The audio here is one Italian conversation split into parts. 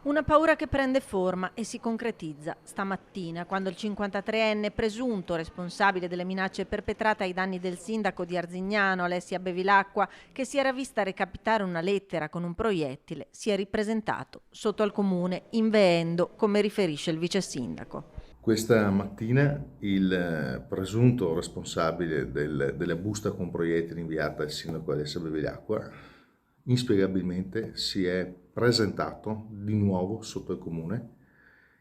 Una paura che prende forma e si concretizza stamattina, quando il 53enne presunto responsabile delle minacce perpetrate ai danni del sindaco di Arzignano, Alessia Bevilacqua, che si era vista recapitare una lettera con un proiettile, si è ripresentato sotto al comune, inveendo, come riferisce il vice sindaco. Questa mattina il presunto responsabile della busta con proiettili inviata al sindaco Alessio Bevilacqua inspiegabilmente si è presentato di nuovo sotto il comune,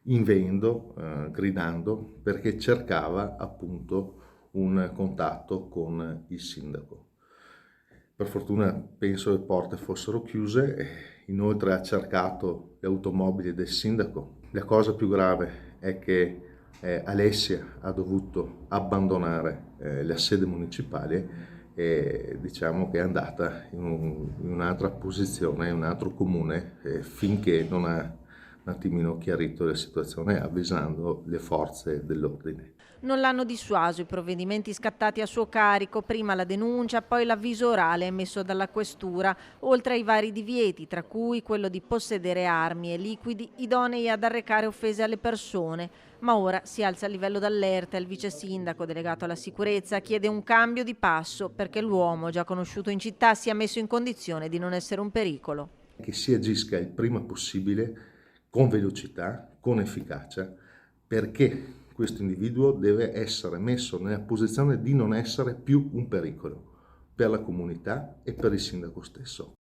inveendo, gridando, perché cercava appunto un contatto con il sindaco. Per fortuna penso le porte fossero chiuse, inoltre ha cercato le automobili del sindaco. La cosa più grave è che Alessia ha dovuto abbandonare la sede municipale e diciamo che è andata in un'altra posizione, in un altro comune, finché non ha un attimino chiarito la situazione avvisando le forze dell'ordine. Non l'hanno dissuaso i provvedimenti scattati a suo carico, prima la denuncia, poi l'avviso orale emesso dalla questura, oltre ai vari divieti, tra cui quello di possedere armi e liquidi idonei ad arrecare offese alle persone. Ma ora si alza il livello d'allerta e il vice sindaco delegato alla sicurezza chiede un cambio di passo perché l'uomo, già conosciuto in città, sia messo in condizione di non essere un pericolo. Che si agisca il prima possibile, con velocità, con efficacia, perché questo individuo deve essere messo nella posizione di non essere più un pericolo per la comunità e per il sindaco stesso.